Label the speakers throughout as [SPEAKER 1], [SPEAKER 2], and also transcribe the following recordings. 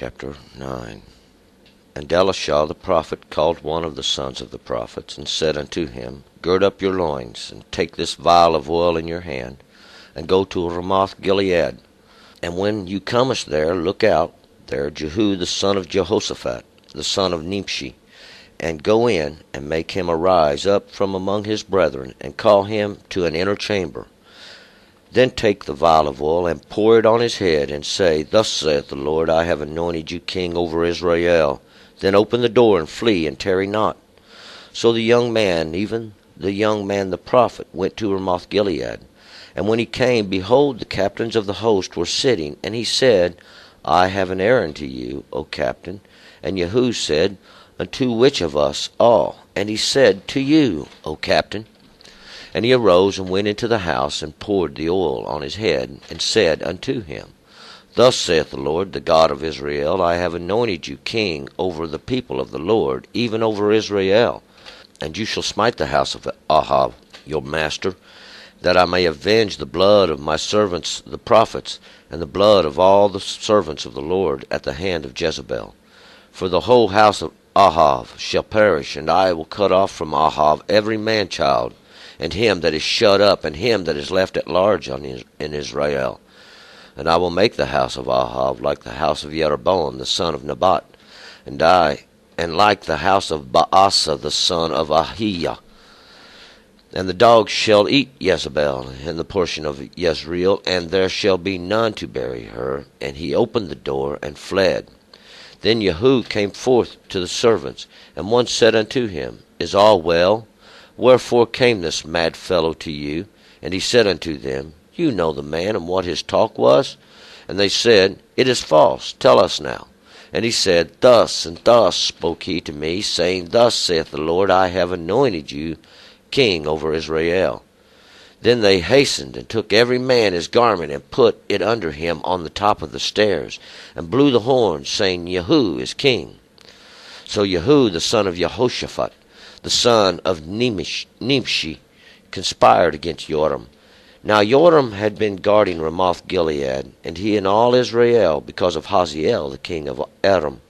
[SPEAKER 1] Chapter 9. And Elisha the prophet called one of the sons of the prophets, and said unto him, Gird up your loins, and take this vial of oil in your hand, and go to Ramoth Gilead. And when you comest there, look out there Jehu the son of Jehoshaphat, the son of Nimshi, and go in, and make him arise up from among his brethren, and call him to an inner chamber. Then take the vial of oil, and pour it on his head, and say, Thus saith the Lord, I have anointed you king over Israel. Then open the door, and flee, and tarry not. So the young man, even the young man the prophet, went to Ramoth Gilead. And when he came, behold, the captains of the host were sitting, and he said, I have an errand to you, O captain. And Jehu said, Unto which of us all? And he said, To you, O captain. And he arose and went into the house, and poured the oil on his head, and said unto him, Thus saith the Lord, the God of Israel, I have anointed you king over the people of the Lord, even over Israel. And you shall smite the house of Ahab, your master, that I may avenge the blood of my servants the prophets, and the blood of all the servants of the Lord at the hand of Jezebel. For the whole house of Ahab shall perish, and I will cut off from Ahab every man-child, and him that is shut up, and him that is left at large in Israel. And I will make the house of Ahab like the house of Jeroboam the son of Nebat, and like the house of Baasa the son of Ahijah. And the dogs shall eat Jezebel in the portion of Jezreel, and there shall be none to bury her. And he opened the door and fled. Then Jehu came forth to the servants, and one said unto him, Is all well? Wherefore came this mad fellow to you? And he said unto them, You know the man, and what his talk was. And they said, It is false. Tell us now. And he said, Thus and thus spoke he to me, saying, Thus saith the Lord, I have anointed you king over Israel. Then they hastened, and took every man his garment, and put it under him on the top of the stairs, and blew the horn, saying, Jehu is king. So Jehu the son of Jehoshaphat, the son of Nimshi, conspired against Joram. Now Joram had been guarding Ramoth Gilead, and he and all Israel, because of Hazael the king of Aram.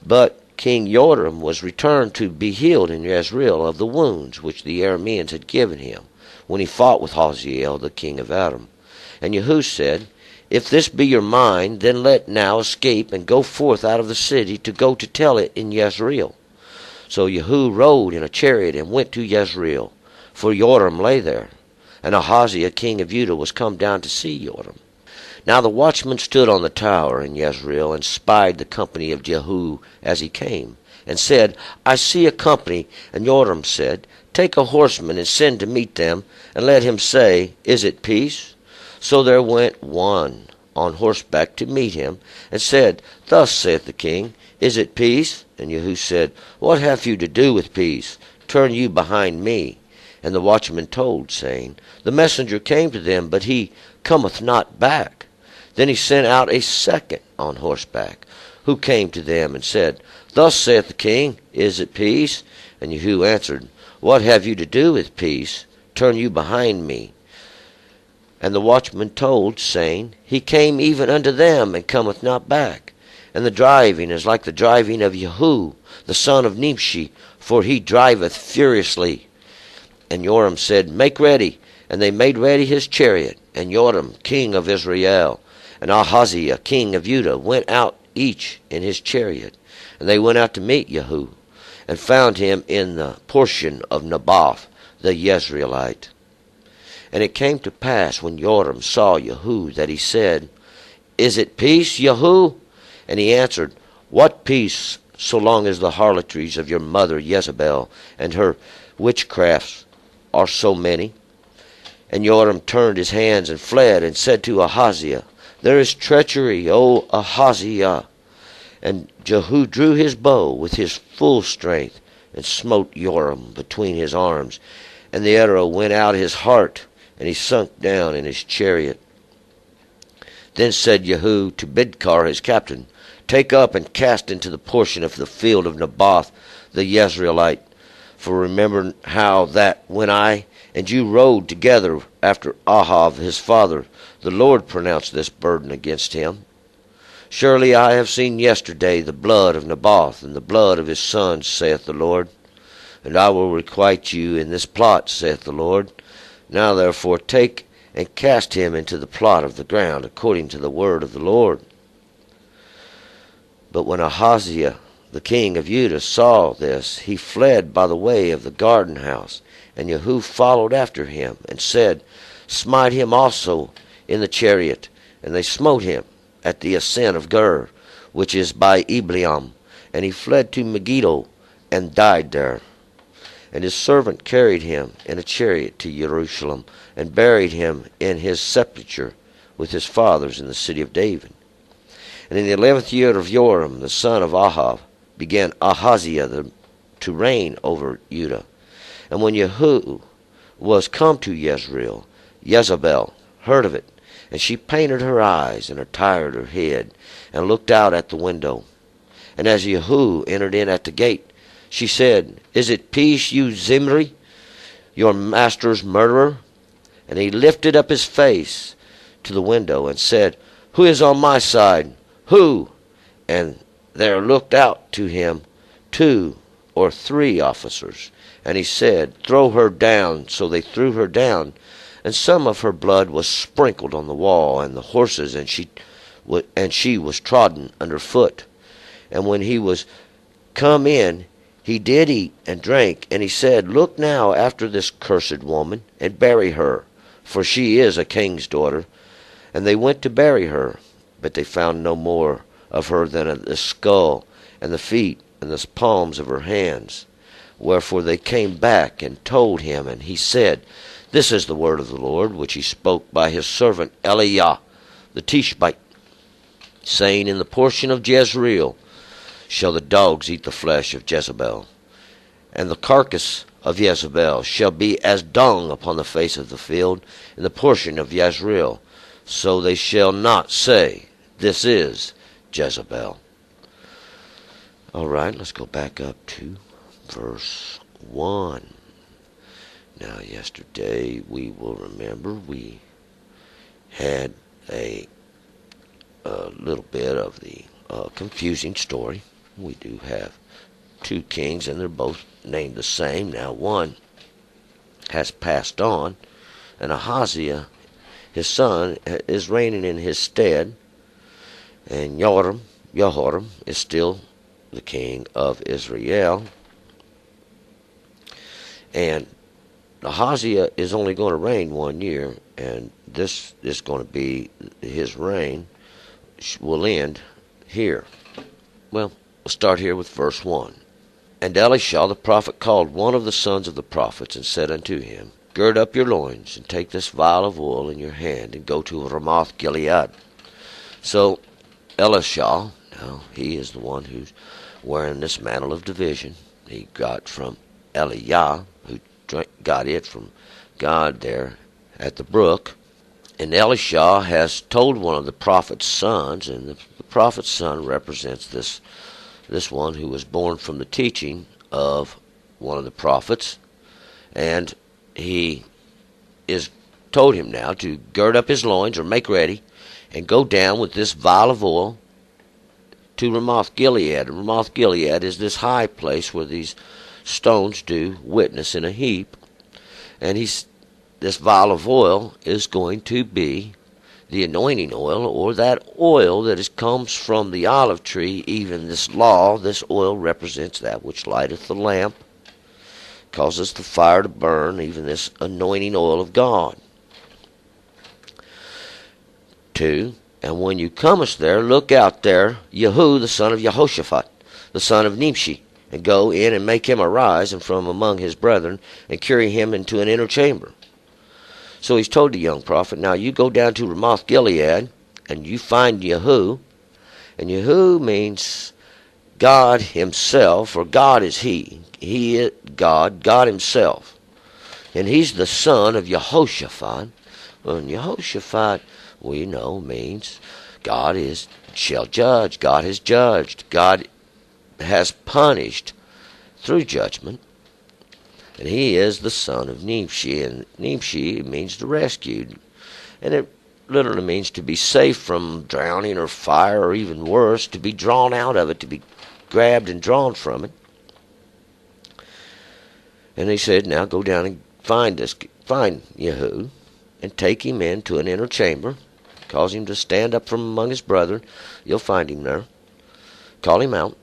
[SPEAKER 1] But King Joram was returned to be healed in Jezreel of the wounds which the Arameans had given him, when he fought with Hazael the king of Aram. And Jehu said, If this be your mind, then let now escape, and go forth out of the city, to go to tell it in Jezreel. So Jehu rode in a chariot, and went to Jezreel, for Joram lay there. And Ahaziah king of Judah was come down to see Joram. Now the watchman stood on the tower in Jezreel, and spied the company of Jehu as he came, and said, I see a company. And Joram said, Take a horseman, and send to meet them, and let him say, Is it peace? So there went one on horseback to meet him, and said, Thus saith the king, Is it peace? And Jehu said, What have you to do with peace? Turn you behind me. And the watchman told, saying, The messenger came to them, but he cometh not back. Then he sent out a second on horseback, who came to them, and said, Thus saith the king, Is it peace? And Jehu answered, What have you to do with peace? Turn you behind me. And the watchman told, saying, He came even unto them, and cometh not back. And the driving is like the driving of Jehu, the son of Nimshi, for he driveth furiously. And Joram said, Make ready. And they made ready his chariot. And Joram, king of Israel, and Ahaziah, king of Judah, went out each in his chariot. And they went out to meet Jehu, and found him in the portion of Naboth the Jezreelite. And it came to pass, when Joram saw Jehu, that he said, Is it peace, Jehu? And he answered, What peace, so long as the harlotries of your mother Jezebel and her witchcrafts are so many? And Joram turned his hands and fled, and said to Ahaziah, There is treachery, O Ahaziah. And Jehu drew his bow with his full strength, and smote Joram between his arms. And the arrow went out his heart, and he sunk down in his chariot. Then said Jehu to Bidkar his captain, Take up and cast into the portion of the field of Naboth the Jezreelite. For remember how that when I and you rode together after Ahab his father, the Lord pronounced this burden against him. Surely I have seen yesterday the blood of Naboth, and the blood of his sons, saith the Lord. And I will requite you in this plot, saith the Lord. Now therefore take and cast him into the plot of the ground, according to the word of the Lord. But when Ahaziah the king of Judah saw this, he fled by the way of the garden house. And Jehu followed after him, and said, Smite him also in the chariot. And they smote him at the ascent of Gur, which is by Ibleam. And he fled to Megiddo, and died there. And his servant carried him in a chariot to Jerusalem, and buried him in his sepulchre with his fathers in the city of David. And in the 11th year of Joram, the son of Ahab, began Ahaziah to reign over Judah. And when Jehu was come to Jezreel, Jezebel heard of it, and she painted her eyes, and attired her head, and looked out at the window. And as Jehu entered in at the gate, she said, Is it peace, you Zimri, your master's murderer? And he lifted up his face to the window, and said, Who is on my side? Who? And there looked out to him 2 or 3 officers. And he said, Throw her down. So they threw her down, and some of her blood was sprinkled on the wall and the horses, and she was trodden under foot. And when he was come in, he did eat and drank, and he said, Look now after this cursed woman, and bury her, for she is a king's daughter. And they went to bury her, but they found no more of her than the skull, and the feet, and the palms of her hands. Wherefore they came back and told him, and he said, This is the word of the Lord, which he spoke by his servant Eliah the Tishbite, saying, In the portion of Jezreel shall the dogs eat the flesh of Jezebel, and the carcass of Jezebel shall be as dung upon the face of the field in the portion of Jezreel. So they shall not say, This is Jezebel. All right, let's go back up to verse 1. Now, yesterday, we will remember, we had a little bit of the confusing story. We do have 2 kings, and they're both named the same. Now, one has passed on, and Ahaziah, his son, is reigning in his stead, and Jehoram is still the king of Israel. And Ahaziah is only going to reign 1 year, and this is going to be his reign will end here. Well, we'll start here with verse 1. And Elisha the prophet called one of the sons of the prophets, and said unto him, Gird up your loins, and take this vial of oil in your hand, and go to Ramoth Gilead. So Elisha, now he is the one who's wearing this mantle of division. He got from Eliah, who got it from God there at the brook. And Elisha has told one of the prophet's sons, and the prophet's son represents this one who was born from the teaching of one of the prophets. And he is told him now to gird up his loins, or make ready, and go down with this vial of oil to Ramoth Gilead. And Ramoth Gilead is this high place where these stones do witness in a heap. And this vial of oil is going to be the anointing oil, or that oil that comes from the olive tree. Even this law, this oil represents that which lighteth the lamp, causes the fire to burn, even this anointing oil of God. 2. And when you comest there, look out there, Jehu the son of Jehoshaphat, the son of Nimshi, and go in and make him arise, and from among his brethren, and carry him into an inner chamber. So he's told the young prophet, now you go down to Ramoth Gilead, and you find Jehu. And Jehu means God himself, or God is he. He is God himself. And he's the son of Jehoshaphat. Well, and Jehoshaphat, we know, means God shall judge. God has judged. God has punished through judgment. And he is the son of Nimshi, and Nimshi means the rescued. And it literally means to be safe from drowning or fire, or even worse, to be drawn out of it, to be grabbed and drawn from it. And he said, now go down and find Jehu, and take him into an inner chamber, cause him to stand up from among his brethren. You'll find him there. Call him out.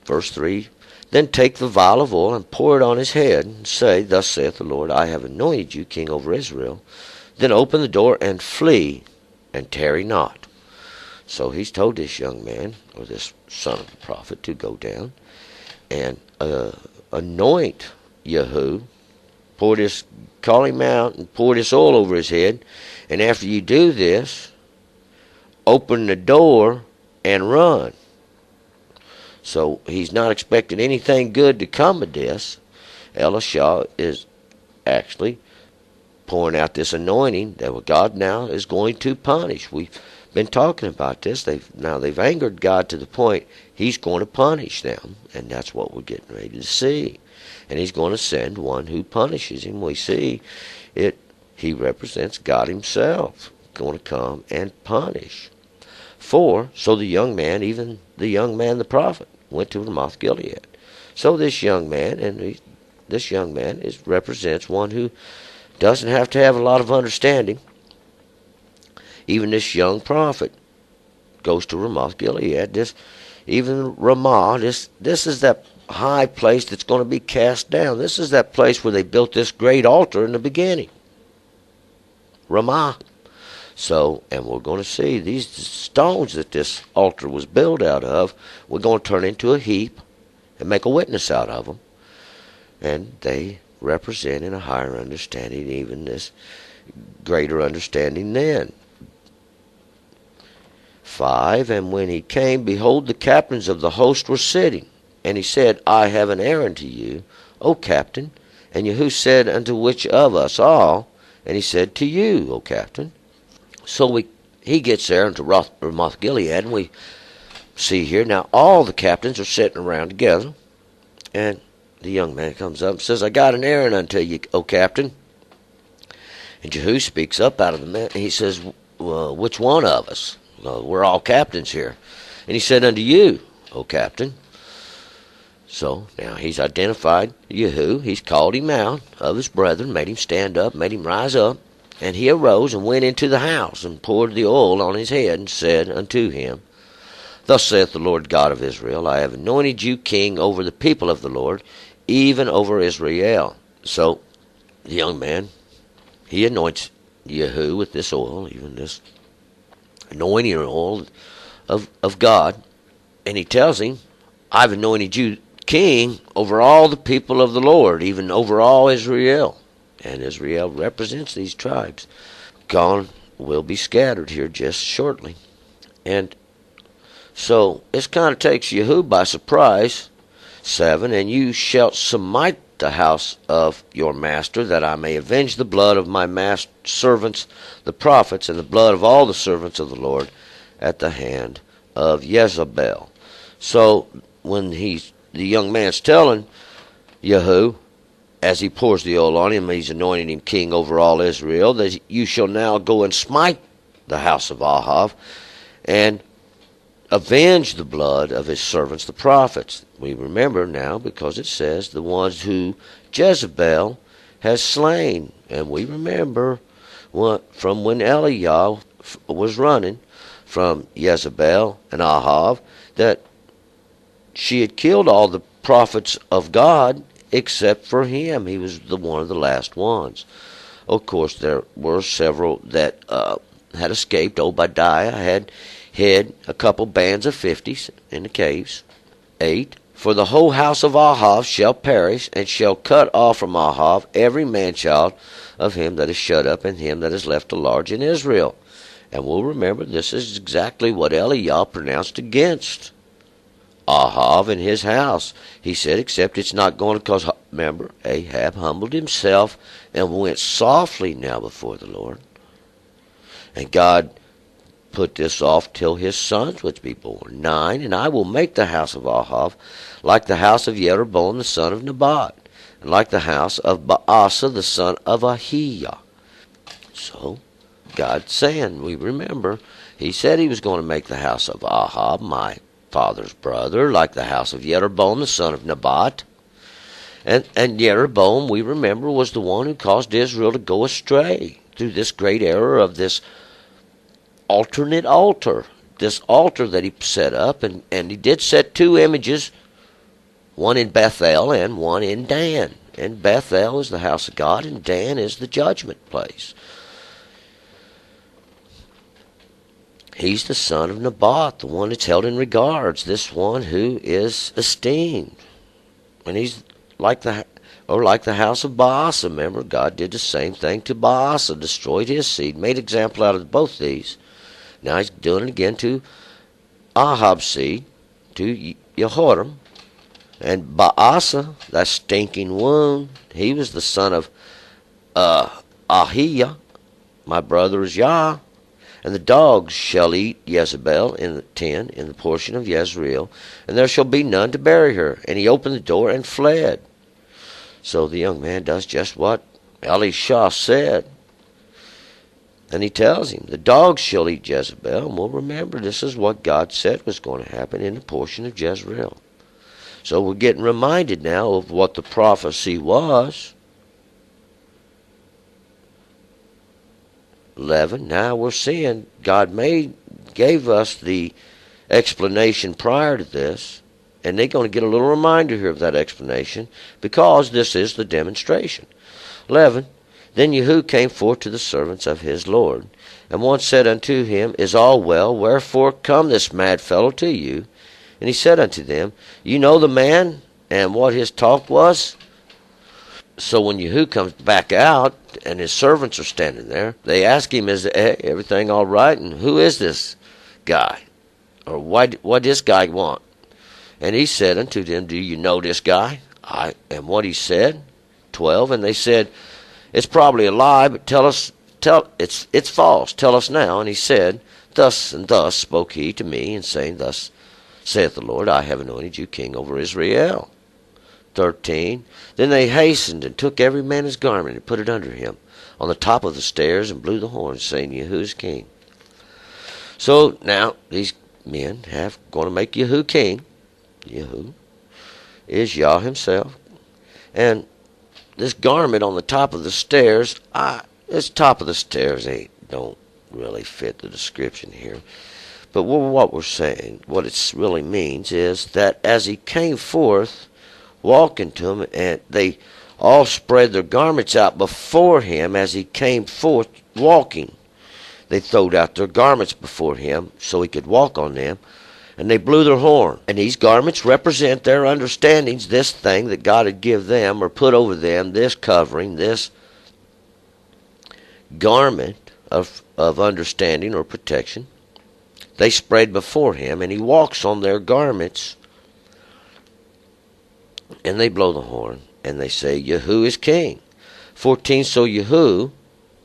[SPEAKER 1] Verse 3, then take the vial of oil and pour it on his head, and say, thus saith the Lord, I have anointed you king over Israel. Then open the door and flee, and tarry not. So he's told this young man, or this son of the prophet, to go down and anoint Jehu, call him out and pour this oil over his head. And after you do this, open the door and run. So he's not expecting anything good to come of this. Elisha is actually pouring out this anointing that God now is going to punish. We've been talking about this. They've angered God to the point he's going to punish them, and that's what we're getting ready to see. And he's going to send one who punishes him. We see it. He represents God himself, going to come and punish. So the young man, even the young man the prophet, went to Ramoth Gilead. So this young man, represents one who doesn't have to have a lot of understanding. Even this young prophet goes to Ramoth Gilead. Even Ramah, this is that high place that's going to be cast down. This is that place where they built this great altar in the beginning. Ramah. So, and we're going to see these stones that this altar was built out of, we're going to turn into a heap and make a witness out of them. And they represent in a higher understanding, even this greater understanding then. 5, and when he came, behold, the captains of the host were sitting. And he said, I have an errand to you, O captain. And Jehu said, unto which of us all? And he said, to you, O captain. So he gets there into Ramoth Gilead, and we see here, now all the captains are sitting around together. And the young man comes up and says, I got an errand unto you, O captain. And Jehu speaks up out of the man, and he says, well, which one of us? Well, we're all captains here. And he said, unto you, O captain. So now he's identified Jehu. He's called him out of his brethren, made him stand up, made him rise up. And he arose and went into the house, and poured the oil on his head, and said unto him, thus saith the Lord God of Israel, I have anointed you king over the people of the Lord, even over Israel. So the young man, he anoints Jehu with this oil, even this anointing oil of God. And he tells him, I've anointed you king over all the people of the Lord, even over all Israel. And Israel represents these tribes. Gone will be scattered here just shortly. And so this kind of takes Jehu by surprise. 7, and you shall smite the house of your master, that I may avenge the blood of my servants, the prophets, and the blood of all the servants of the Lord at the hand of Jezebel. So when the young man's telling Jehu, as he pours the oil on him, he's anointing him king over all Israel, that you shall now go and smite the house of Ahab, and avenge the blood of his servants, the prophets. We remember now, because it says the ones who Jezebel has slain. And we remember from when Eliah was running from Jezebel and Ahab, that she had killed all the prophets of God except for him. He was one of the last ones. Of course, there were several that had escaped. Obadiah had hid a couple bands of 50s in the caves. 8, for the whole house of Ahab shall perish, and shall cut off from Ahab every man-child of him that is shut up, and him that is left at large in Israel. And we'll remember, this is exactly what Eliah pronounced against Ahab and his house. He said, except it's not going to, because, remember, Ahab humbled himself and went softly now before the Lord. And God put this off till his sons would be born. 9, and I will make the house of Ahab like the house of Jeroboam the son of Nebat, and like the house of Baasa the son of Ahiah. So God's saying. We remember, he said he was going to make the house of Ahab, my father's brother, like the house of Jeroboam, the son of Nebat. And Jeroboam, we remember, was the one who caused Israel to go astray through this great error of this alternate altar. This altar that he set up, and he did set two images, one in Bethel and one in Dan. And Bethel is the house of God, and Dan is the judgment place. He's the son of Nebat, the one that's held in regards, this one who is esteemed. And he's like the house of Baasa. Remember, God did the same thing to Baasa, destroyed his seed, made example out of both these. Now he's doing it again to Ahab's seed, to Jehoram. And Baasa, that stinking wound, he was the son of Ahiah. My brother is Yah. And the dogs shall eat Jezebel in the tent, in the portion of Jezreel, and there shall be none to bury her. And he opened the door and fled. So the young man does just what Elisha said. And he tells him, the dogs shall eat Jezebel. And we'll remember, this is what God said was going to happen in the portion of Jezreel. So we're getting reminded now of what the prophecy was. 11. Now we're seeing God gave us the explanation prior to this, and they're going to get a little reminder here of that explanation, because this is the demonstration. 11. Then Jehu came forth to the servants of his Lord, and one said unto him, Is all well? Wherefore come this mad fellow to you? And he said unto them, You know the man, and what his talk was? So when Jehu comes back out, and his servants are standing there, they ask him, Is everything all right? And who is this guy? Or what this guy want? And he said unto them, Do you know this guy? And what he said, 12, and they said, It's probably a lie, but it's false. Tell us now. And he said, Thus and thus spoke he to me, and saying, Thus saith the Lord, I have anointed you king over Israel. 13. Then they hastened and took every man his garment and put it under him on the top of the stairs and blew the horn, saying, Jehu is king. So now these men have going to make Jehu king. Jehu is Yah himself. And this garment on the top of the stairs, this top of the stairs don't really fit the description here. But what we're saying, what it really means is that as he came forth, walking to him, and they all spread their garments out before him as he came forth walking. They throwed out their garments before him so he could walk on them, and they blew their horn. And these garments represent their understandings, this thing that God had give them or put over them, this covering, this garment of understanding or protection. They spread before him, and he walks on their garments. And they blow the horn, and they say, Jehu is king. 14. So Jehu,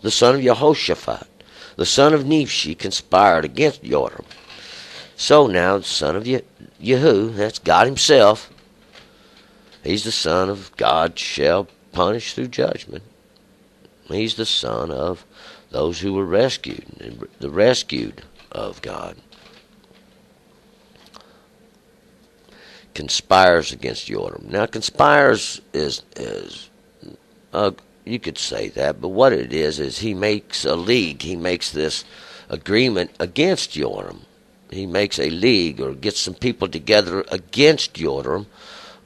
[SPEAKER 1] the son of Jehoshaphat, the son of Nimshi, conspired against Joram. So now the son of Jehu, that's God himself, he's the son of God shall punish through judgment. He's the son of those who were rescued, the rescued of God. Conspires against Joram. Now, conspires is you could say that, but what it is he makes a league. He makes this agreement against Joram. He makes a league or gets some people together against Joram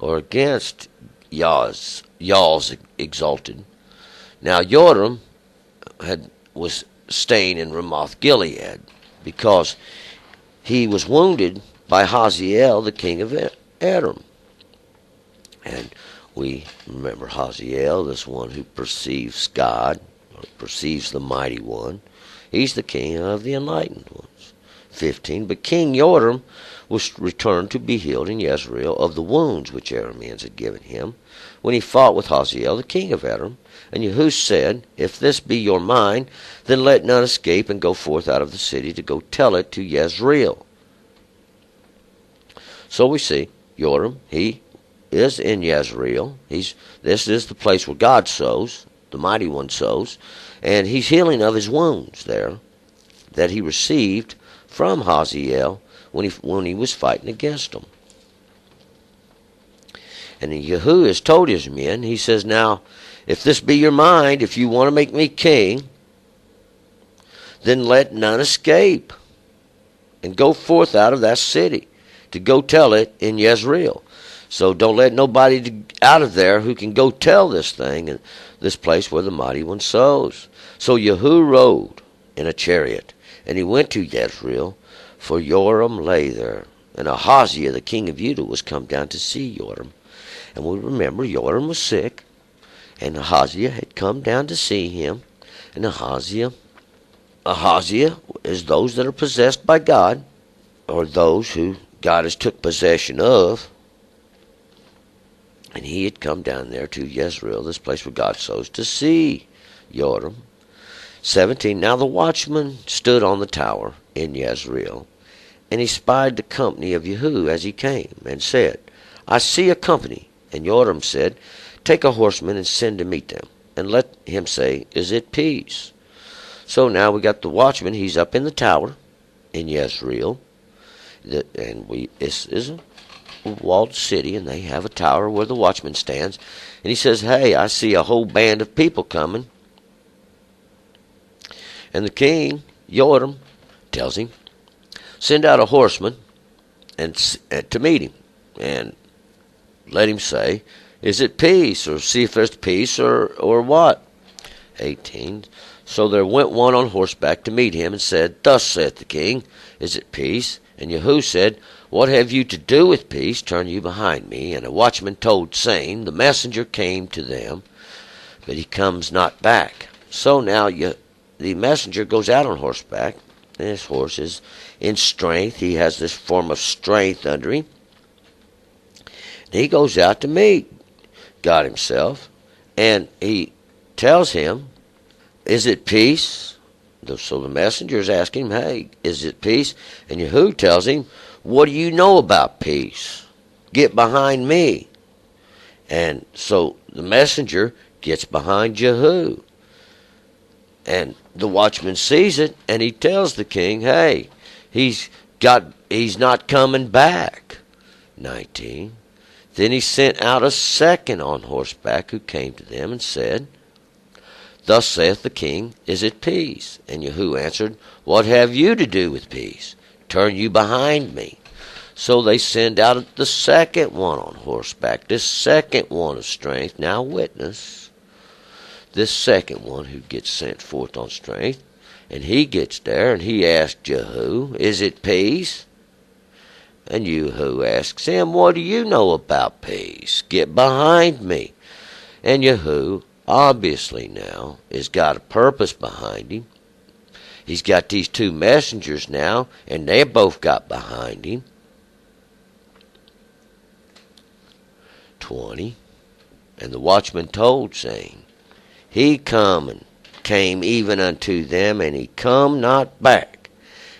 [SPEAKER 1] or against Yah's exalted. Now, Joram was staying in Ramoth Gilead because he was wounded by Hazael, the king of Edom. And we remember Hazael, this one who perceives God, or perceives the mighty one. He's the king of the enlightened ones. 15. But King Joram was returned to be healed in Jezreel of the wounds which Arameans had given him, when he fought with Hazael, the king of Edom. And Jehu said, If this be your mind, then let none escape and go forth out of the city to go tell it to Jezreel. So we see Joram, he is in Jezreel. This is the place where God sows. the mighty one sows, and he's healing of his wounds there that he received from Hazael when he was fighting against him. And Jehu has told his men, he says, now, if this be your mind, if you want to make me king, then let none escape, and go forth out of that city to go tell it in Jezreel. So don't let nobody out of there who can go tell this thing in this place where the mighty one sows. So Jehu rode in a chariot, and he went to Jezreel, for Joram lay there. And Ahaziah, the king of Judah, was come down to see Joram. And we remember Joram was sick, and Ahaziah had come down to see him. And Ahaziah is those that are possessed by God, or those who God has took possession of. And he had come down there to Jezreel, this place where God sows, to see Joram. 17. Now the watchman stood on the tower in Jezreel, and he spied the company of Jehu as he came, and said, I see a company. And Joram said, take a horseman and send to meet them, and let him say, is it peace? So now we got the watchman. He's up in the tower in Jezreel, and this is a walled city, and they have a tower where the watchman stands. And he says, hey, I see a whole band of people coming. And the king, Joram, tells him, send out a horseman and to meet him, and let him say, is it peace? Or see if there's peace, or what? 18. So there went one on horseback to meet him, and said, thus saith the king, is it peace? And Jehu said, what have you to do with peace? Turn you behind me. And a watchman told, saying, the messenger came to them, but he comes not back. So now the messenger goes out on horseback, and his horse is in strength. He has this form of strength under him. And he goes out to meet God himself, and he tells him, is it peace? So the messenger is asking him, hey, is it peace? And Jehu tells him, what do you know about peace? Get behind me. And so the messenger gets behind Jehu. And the watchman sees it, and he tells the king, hey, he's not coming back. 19. Then he sent out a second on horseback, who came to them and said, thus saith the king, is it peace? And Jehu answered, what have you to do with peace? Turn you behind me. So they send out the second one on horseback, this second one of strength. Now witness this second one who gets sent forth on strength. And he gets there, and he asks Jehu, is it peace? And Jehu asks him, what do you know about peace? Get behind me. And Jehu, obviously now, has got a purpose behind him. He's got these two messengers now, and they both got behind him. 20. And the watchman told, saying, he came even unto them, and he come not back.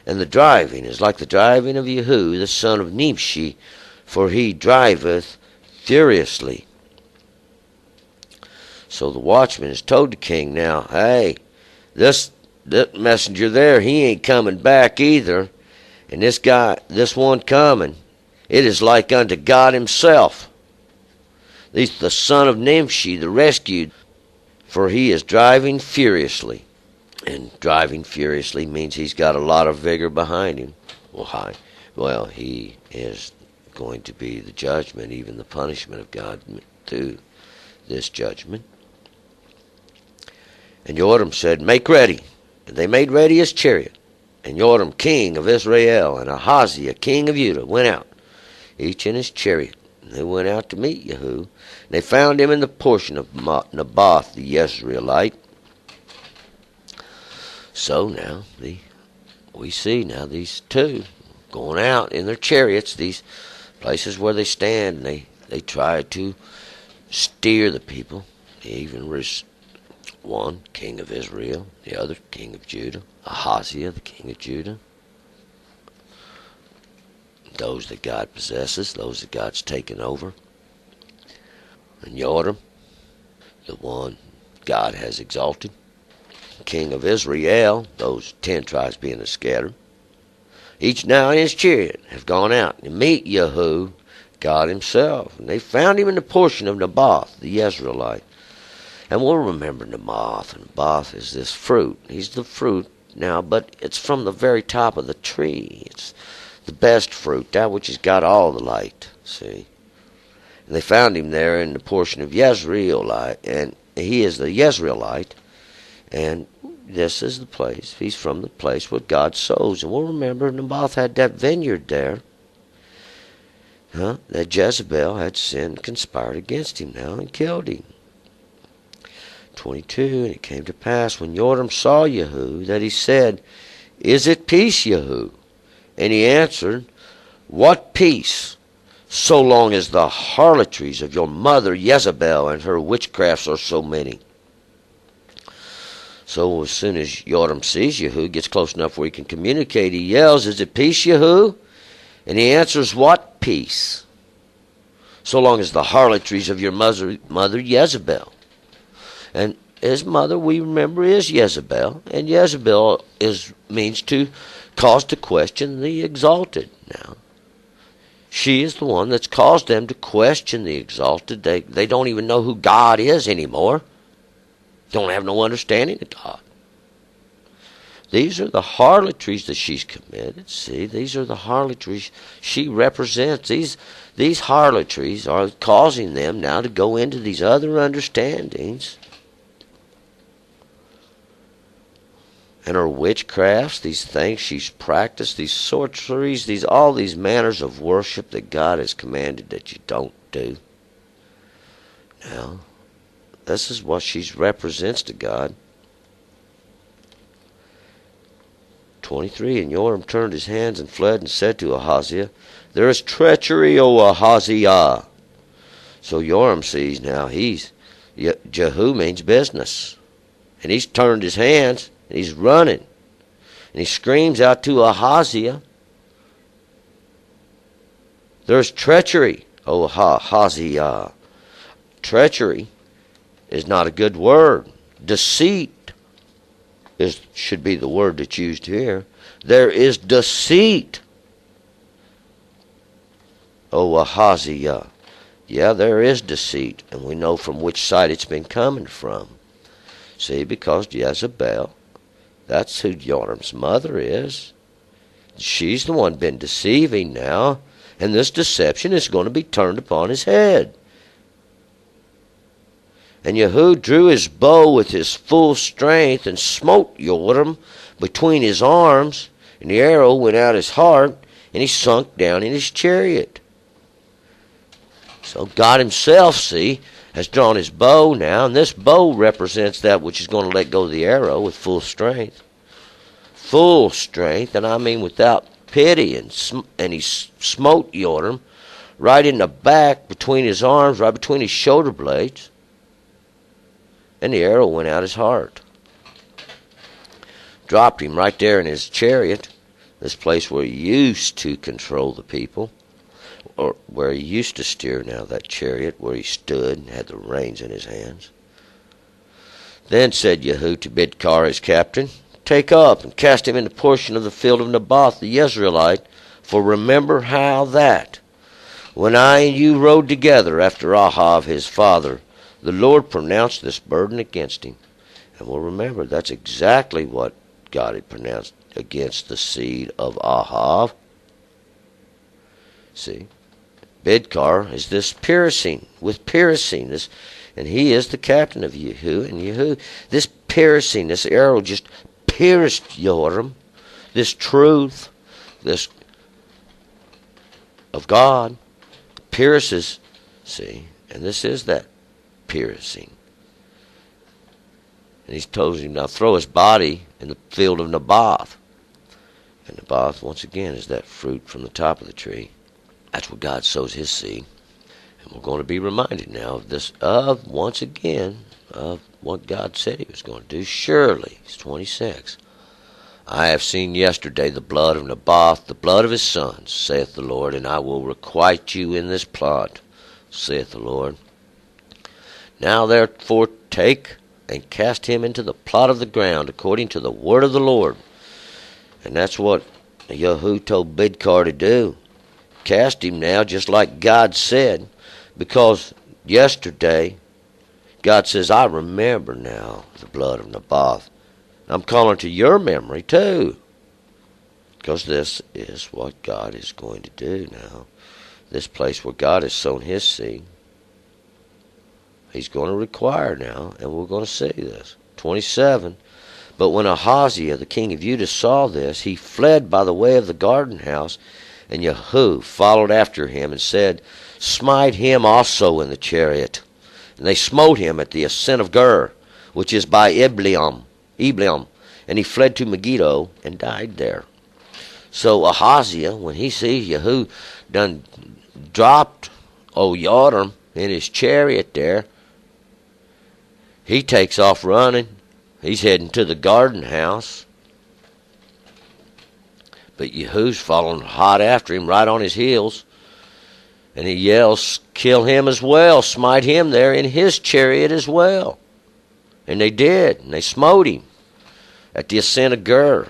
[SPEAKER 1] And the driving is like the driving of Jehu, the son of Nimshi, for he driveth furiously. So the watchman has told the king now, hey, that messenger there, he ain't coming back either. And this one coming, it is like unto God himself. He's the son of Nimshi, the rescued, for he is driving furiously. And driving furiously means he's got a lot of vigor behind him. Well, he is going to be the judgment, even the punishment of God through this judgment. And Joram said, make ready. And they made ready his chariot. And Joram, king of Israel, and Ahaziah, king of Judah, went out, each in his chariot. And they went out to meet Jehu. And they found him in the portion of Naboth the Jezreelite. So now we see now these two going out in their chariots, these places where they stand, and they try to steer the people. Even was one king of Israel, the other king of Judah, Ahaziah, the king of Judah. Those that God possesses, those that God's taken over. And Joram, the one God has exalted. King of Israel, those 10 tribes being scattered, each now in his chariot have gone out to meet Jehu, God himself. And they found him in the portion of Naboth, the Jezreelite. And we'll remember Naboth. And Naboth is this fruit. He's the fruit now, but it's from the very top of the tree. It's the best fruit, that which has got all the light, see. And they found him there in the portion of Jezreelite, and he is the Jezreelite, and this is the place. He's from the place where God sows. And we'll remember Naboth had that vineyard there. That Jezebel had sinned, conspired against him now, and killed him. 22, and it came to pass when Joram saw Jehu, that he said, Is it peace, Jehu? And he answered, What peace? So long as the harlotries of your mother Jezebel and her witchcrafts are so many. So as soon as Joram sees Jehu, gets close enough where he can communicate, he yells, Is it peace, Jehu? And he answers, What peace? So long as the harlotries of your mother Jezebel. And his mother, we remember, is Jezebel. And Jezebel means to cause to question the exalted. Now, she is the one that's caused them to question the exalted. They don't even know who God is anymore. Don't have no understanding of God. These are the harlotries that she's committed. See, these are the harlotries she represents. These harlotries are causing them now to go into these other understandings. And her witchcrafts, these things she's practiced, these sorceries, all these manners of worship that God has commanded that you don't do. Now, this is what she represents to God. 23, and Joram turned his hands and fled and said to Ahaziah, There is treachery, O Ahaziah. So Joram sees now Jehu means business. And he's turned his hands, and he's running. And he screams out to Ahaziah, There's treachery, O Ahaziah. Treachery is not a good word. Deceit should be the word that's used here. There is deceit, O Ahaziah. Yeah, there is deceit, and we know from which side it's been coming from. See, because Jezebel, that's who Joram's mother is. She's the one been deceiving now, and this deception is going to be turned upon his head. And Jehu drew his bow with his full strength and smote Joram between his arms, and the arrow went out his heart, and he sunk down in his chariot. So God himself, see, has drawn his bow now, and this bow represents that which is going to let go of the arrow with full strength. Full strength, and I mean without pity, and he smote Joram right in the back between his arms, right between his shoulder blades. And the arrow went out his heart. Dropped him right there in his chariot, this place where he used to control the people, or where he used to steer now, that chariot where he stood and had the reins in his hands. Then said Jehu to Bidkar his captain, Take up and cast him in the portion of the field of Naboth the Jezreelite, for remember how that, when I and you rode together after Ahav his father, the Lord pronounced this burden against him. And we'll remember that's exactly what God had pronounced against the seed of Ahav. See, Bidkar is this piercing, and he is the captain of Jehu. And Jehu, this piercing, this arrow just pierced Joram. This truth, this of God, pierces, see, and this is that piercing. And he's told him, now throw his body in the field of Naboth. And Naboth, once again, is that fruit from the top of the tree. That's where God sows his seed. And we're going to be reminded now once again, of what God said he was going to do. Surely, it's 26. I have seen yesterday the blood of Naboth, the blood of his sons, saith the Lord, and I will requite you in this plot, saith the Lord. Now therefore take and cast him into the plot of the ground, according to the word of the Lord. And that's what Jehu told Bidkar to do. Cast him now, just like God said, because yesterday God says, I remember now the blood of Naboth. I'm calling to your memory too, because this is what God is going to do now. This place where God has sown his seed, he's going to require now, and we're going to see this. 27, but when Ahaziah, the king of Judah, saw this, he fled by the way of the garden house, and Jehu followed after him and said, smite him also in the chariot. And they smote him at the ascent of Gur, which is by Ibleam, and he fled to Megiddo and died there. So Ahaziah, when he sees Jehu done dropped Joram in his chariot there, he takes off running. He's heading to the garden house. But Jehu's following hot after him, right on his heels. And he yells, kill him as well, smite him there in his chariot as well. And they did, and they smote him at the ascent of Gur.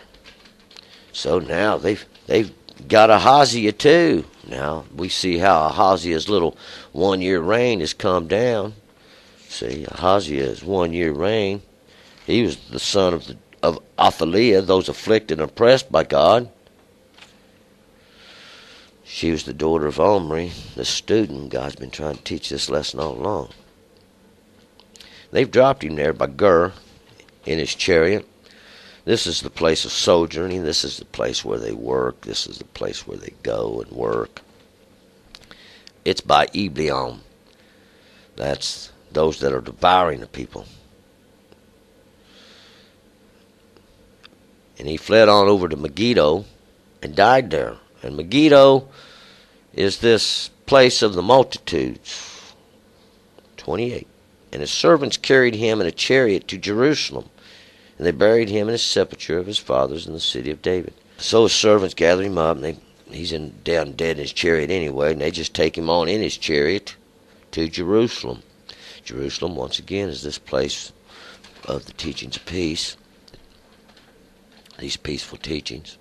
[SPEAKER 1] So now they've got Ahaziah too. Now we see how Ahaziah's little 1 year reign has come down. See, Ahaziah's 1 year reign. He was the son of Athaliah, those afflicted and oppressed by God. She was the daughter of Omri, the student. God's been trying to teach this lesson all along. They've dropped him there by Gur in his chariot. This is the place of sojourning. This is the place where they work. This is the place where they go and work. It's by Ibleam. That's those that are devouring the people. And he fled on over to Megiddo and died there. And Megiddo is this place of the multitudes. 28. And his servants carried him in a chariot to Jerusalem, and they buried him in his sepulchre of his fathers in the city of David. So his servants gathered him up, and he's down dead in his chariot anyway, and they just take him on in his chariot to Jerusalem. Jerusalem, once again, is this place of the teachings of peace, these peaceful teachings.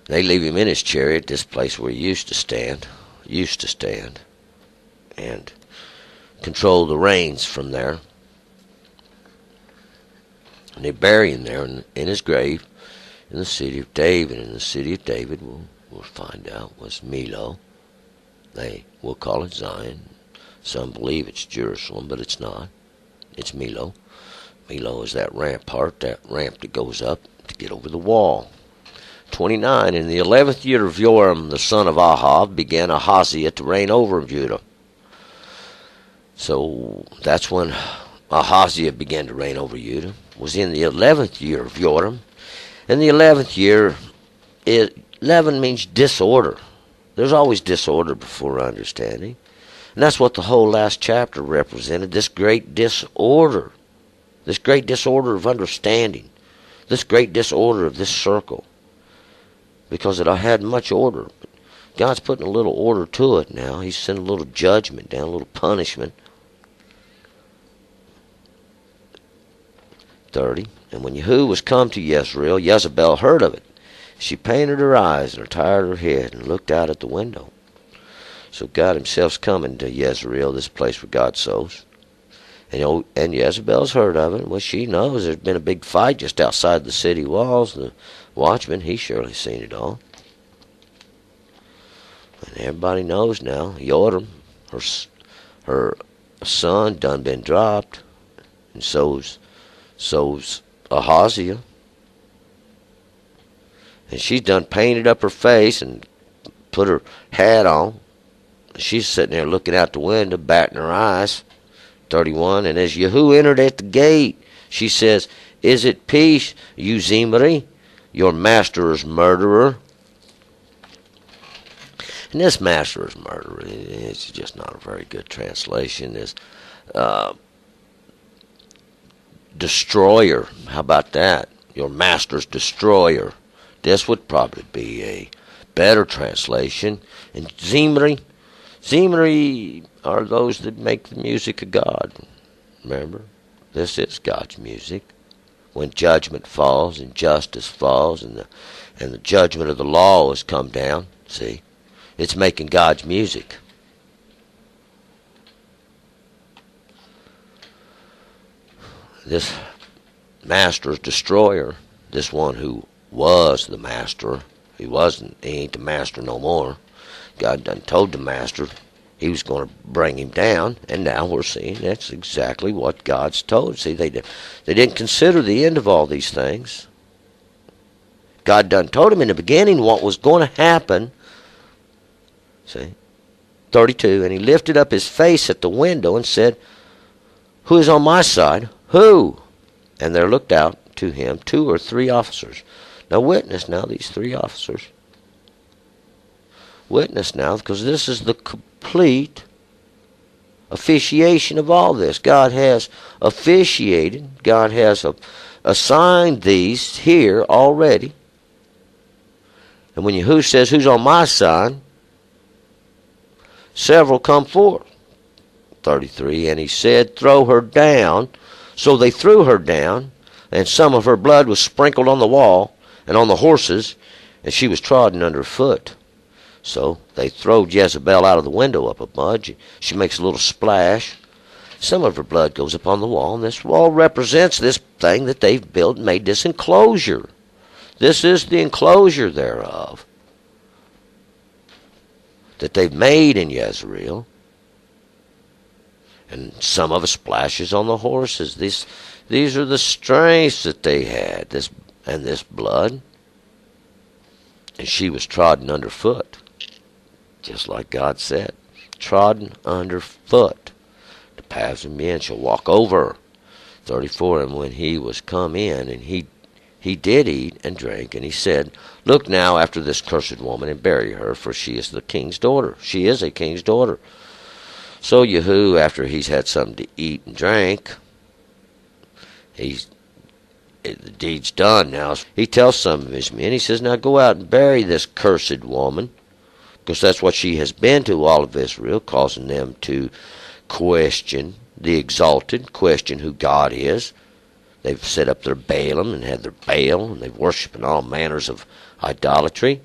[SPEAKER 1] They leave him in his chariot, this place where he used to stand, and control the reins from there. And they bury him there in his grave in the city of David. And the city of David, we'll find out, was Milo. They will call it Zion. Some believe it's Jerusalem, but it's not. It's Milo. Milo is that rampart, that ramp that goes up to get over the wall. 29, in the 11th year of Joram, the son of Ahab, began Ahaziah to reign over Judah. So that's when Ahaziah began to reign over Judah. It was in the 11th year of Joram. And the 11th year, 11 means disorder. There's always disorder before understanding. And that's what the whole last chapter represented, this great disorder. This great disorder of understanding. This great disorder of this circle. Because it had much order. God's putting a little order to it now. He's sending a little judgment down, a little punishment. 30. And when Jehu was come to Jezreel, Jezebel heard of it. She painted her eyes and retired her head and looked out at the window. So God himself's coming to Jezreel, this place where God sows. And Jezebel's heard of it. Well, she knows there's been a big fight just outside the city walls. The watchman, he's surely seen it all. And everybody knows now, Joram, her son, done been dropped. And so's Ahaziah. And she's done painted up her face and put her hat on. She's sitting there looking out the window, batting her eyes. 31. And as Jehu entered at the gate, she says, "Is it peace, you Zimri, your master's murderer?" And this master's murderer, it's just not a very good translation. Is destroyer. How about that? Your master's destroyer. This would probably be a better translation. And Zimri are those that make the music of God. Remember? This is God's music. When judgment falls and justice falls and the judgment of the law has come down, see, it's making God's music. This master's destroyer, this one who was the master, he ain't the master no more. God done told the master he was going to bring him down, and now we're seeing that's exactly what God's told. See, they didn't consider the end of all these things. God done told him in the beginning what was going to happen. See, 32, and he lifted up his face at the window and said, "Who is on my side? Who?" And there looked out to him 2 or 3 officers. Now witness now these 3 officers. Witness now, because this is the complete officiation of all this. God has officiated. God has assigned these here already. And when Yahuwah says, "Who's on my side?" several come forth. 33, and he said, "Throw her down." So they threw her down, and some of her blood was sprinkled on the wall and on the horses, and she was trodden under foot. So they throw Jezebel out of the window up above. She makes a little splash. Some of her blood goes up on the wall, and this wall represents this thing that they've built and made this enclosure. This is the enclosure thereof that they've made in Jezreel. And some of it splashes on the horses. These are the strengths that they had, this blood. And she was trodden underfoot, just like God said, trodden underfoot. The paths of men shall walk over. 34, and when he was come in, and he did eat and drink, and he said, "Look now after this cursed woman, and bury her, for she is the king's daughter." She is a king's daughter. So Yahuwah, after he's had something to eat and drink, the deed's done now. He tells some of his men, he says, "Now go out and bury this cursed woman," because that's what she has been to all of Israel, causing them to question the exalted, question who God is. They've set up their Baalim and had their Baal, and they've worshipped all manners of idolatry.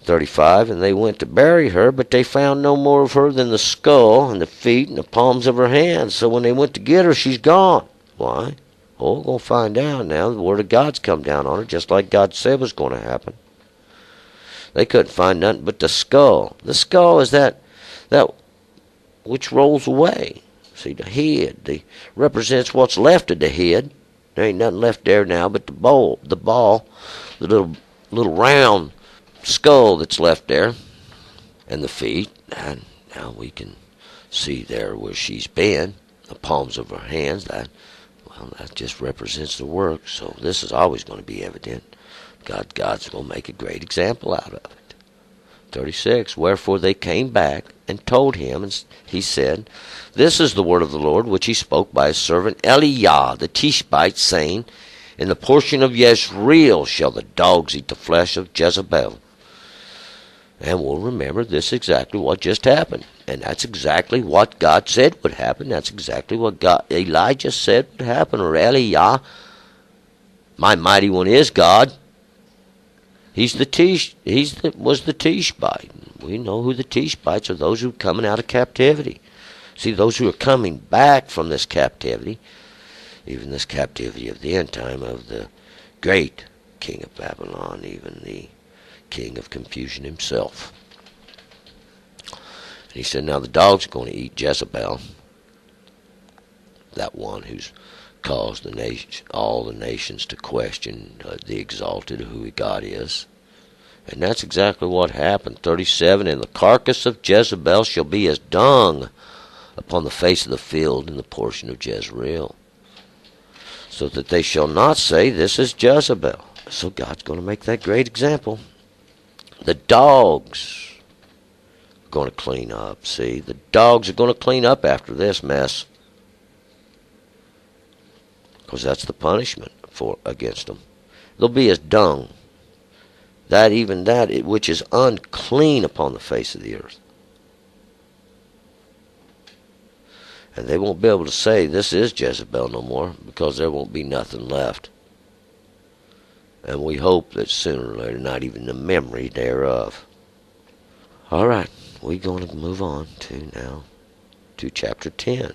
[SPEAKER 1] 35, and they went to bury her, but they found no more of her than the skull and the feet and the palms of her hands. So when they went to get her, she's gone. Why? Oh, we're going to find out now. The word of God's come down on her, just like God said was going to happen. They couldn't find nothing but the skull. The skull is that which rolls away. See, the head represents what's left of the head. There ain't nothing left there now but the ball, the little round skull that's left there, and the feet. And now we can see there where she's been, the palms of her hands. That just represents the work. So this is always going to be evident. God's going to make a great example out of it. 36, wherefore they came back and told him, and he said, "This is the word of the Lord, which he spoke by his servant Eliah the Tishbite, saying, In the portion of Jezreel shall the dogs eat the flesh of Jezebel." And we'll remember this is exactly what just happened. And that's exactly what God said would happen. That's exactly what Elijah said would happen, or Eliah. My mighty one is God. Was the Tishbite. We know who the Tishbites are, those who are coming out of captivity. See, those who are coming back from this captivity, even this captivity of the end time of the great king of Babylon, even the king of confusion himself. And he said, now the dogs are going to eat Jezebel, that one who's caused all the nations to question the exalted, who God is. And that's exactly what happened. 37, and the carcass of Jezebel shall be as dung upon the face of the field in the portion of Jezreel, so that they shall not say, this is Jezebel. So God's going to make that great example. The dogs are going to clean up. See, the dogs are going to clean up after this mess, because that's the punishment against them. They'll be as dung, that which is unclean upon the face of the earth. And they won't be able to say this is Jezebel no more, because there won't be nothing left. And we hope that sooner or later, not even the memory thereof. All right, we're going to move on to chapter 10.